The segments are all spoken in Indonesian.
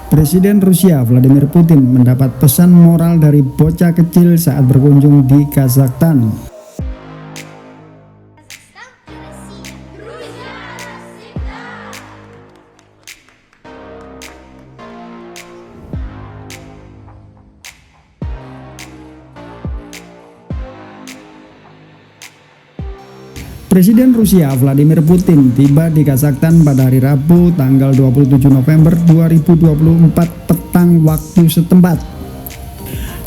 Presiden Rusia Vladimir Putin mendapat pesan moral dari bocah kecil saat berkunjung di Kazakhstan. Presiden Rusia Vladimir Putin tiba di Kazakhstan pada hari Rabu tanggal 27 November 2024 petang waktu setempat.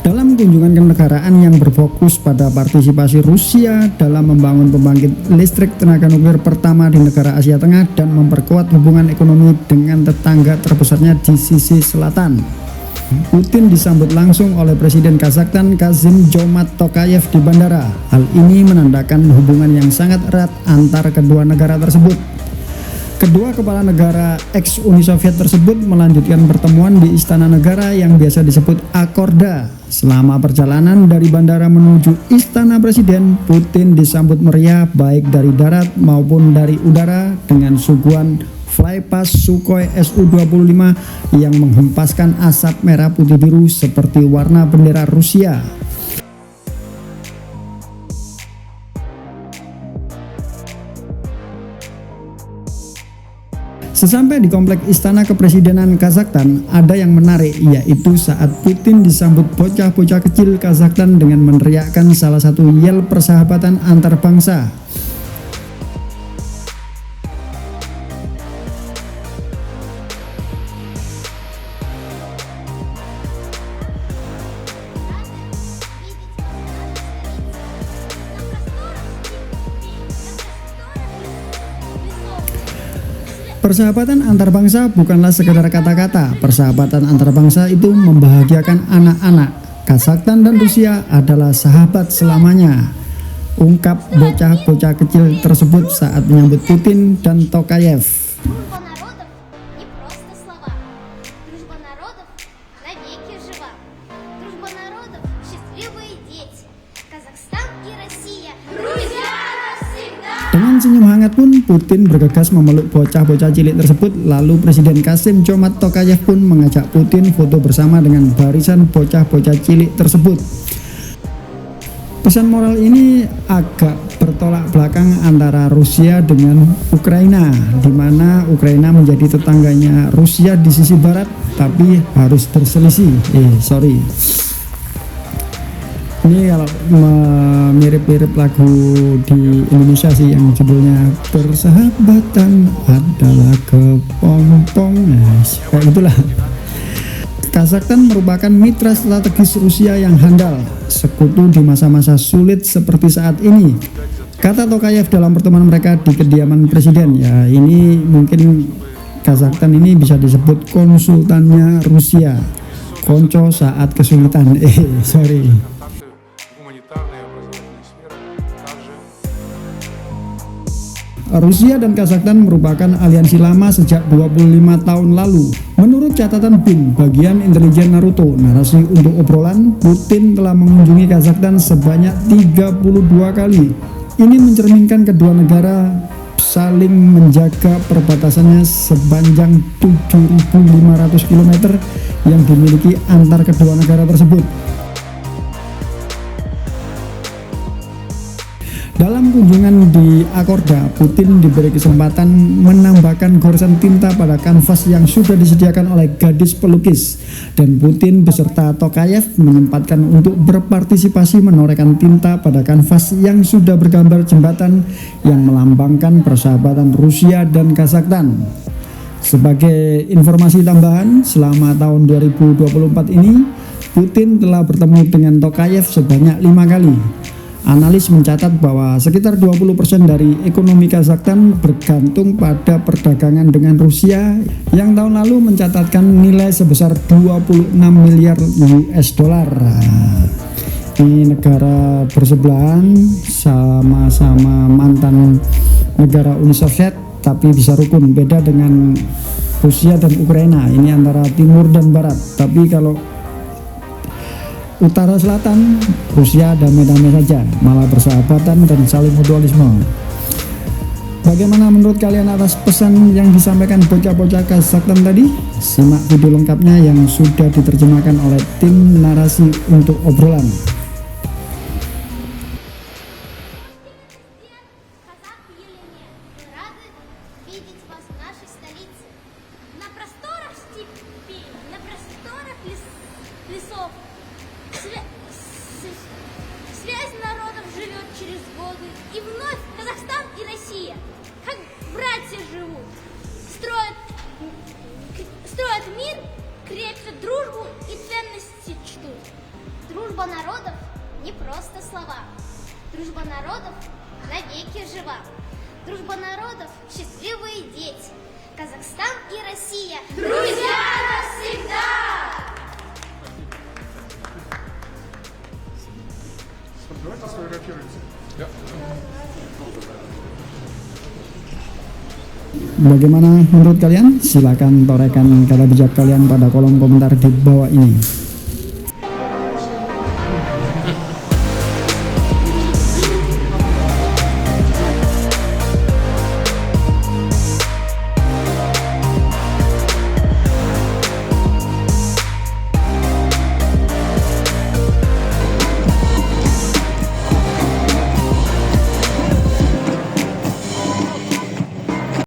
Dalam kunjungan kenegaraan yang berfokus pada partisipasi Rusia dalam membangun pembangkit listrik tenaga nuklir pertama di negara Asia Tengah dan memperkuat hubungan ekonomi dengan tetangga terbesarnya di sisi selatan. Putin disambut langsung oleh Presiden Kazakhstan Kassym-Jomart Tokayev di bandara. Hal ini menandakan hubungan yang sangat erat antar kedua negara tersebut. Kedua kepala negara ex-Uni Soviet tersebut melanjutkan pertemuan di Istana Negara yang biasa disebut Akorda. Selama perjalanan dari bandara menuju Istana Presiden, Putin disambut meriah baik dari darat maupun dari udara dengan suguhan Flypass Sukhoi Su-25 yang menghempaskan asap merah putih biru seperti warna bendera Rusia. Sesampai di komplek Istana Kepresidenan Kazakhstan, ada yang menarik, yaitu saat Putin disambut bocah-bocah kecil Kazakhstan dengan meneriakkan salah satu yel persahabatan antar bangsa. Persahabatan antar bangsa bukanlah sekedar kata-kata. Persahabatan antar bangsa itu membahagiakan anak-anak. Kazakhstan dan Rusia adalah sahabat selamanya, ungkap bocah-bocah kecil tersebut saat menyambut Putin dan Tokayev. Dengan senyum hangat pun Putin bergegas memeluk bocah-bocah cilik tersebut. Lalu Presiden Kassym-Jomart Tokayev pun mengajak Putin foto bersama dengan barisan bocah-bocah cilik tersebut. Pesan moral ini agak bertolak belakang antara Rusia dengan Ukraina, di mana Ukraina menjadi tetangganya Rusia di sisi barat tapi harus berselisih. Ini kalau mirip-mirip lagu di Indonesia sih yang judulnya Persahabatan adalah kepompong, kayak gitulah. Kazakhstan merupakan mitra strategis Rusia yang handal, sekutu di masa-masa sulit seperti saat ini, kata Tokayev dalam pertemuan mereka di kediaman presiden. Ya, ini mungkin Kazakhstan ini bisa disebut konsultannya Rusia, konco saat kesulitan. Rusia dan Kazakhstan merupakan aliansi lama sejak 25 tahun lalu. Menurut catatan BIN, bagian intelijen Naruto, narasi untuk obrolan, Putin telah mengunjungi Kazakhstan sebanyak 32 kali. Ini mencerminkan kedua negara saling menjaga perbatasannya sepanjang 7.500 km yang dimiliki antar kedua negara tersebut. Dalam kunjungan di Akorda, Putin diberi kesempatan menambahkan goresan tinta pada kanvas yang sudah disediakan oleh gadis pelukis, dan Putin beserta Tokayev menyempatkan untuk berpartisipasi menorehkan tinta pada kanvas yang sudah bergambar jembatan yang melambangkan persahabatan Rusia dan Kazakhstan. Sebagai informasi tambahan, selama tahun 2024 ini, Putin telah bertemu dengan Tokayev sebanyak 5 kali. Analis mencatat bahwa sekitar 20% dari ekonomi Kazakhstan bergantung pada perdagangan dengan Rusia yang tahun lalu mencatatkan nilai sebesar 26 miliar US dollar. Ini negara bersebelahan, sama-sama mantan negara Uni Soviet tapi bisa rukun. Beda dengan Rusia dan Ukraina, ini antara timur dan barat. Tapi kalau utara selatan, Rusia damai-damai saja, malah bersahabatan dan saling mutualisme. Bagaimana menurut kalian atas pesan yang disampaikan bocah-bocah Kazakhstan tadi? Simak video lengkapnya yang sudah diterjemahkan oleh tim narasi untuk obrolan. Связь народов живет через годы, и вновь Казахстан и Россия, как братья живут, строят мир, крепят дружбу и ценности чтут. Дружба народов не просто слова, дружба народов навеки жива. Дружба народов — счастливые дети, Казахстан и Россия — друзья навсегда! Давайте сфотографируемся. Bagaimana menurut kalian? Silakan torehkan kata bijak kalian pada kolom komentar di bawah ini.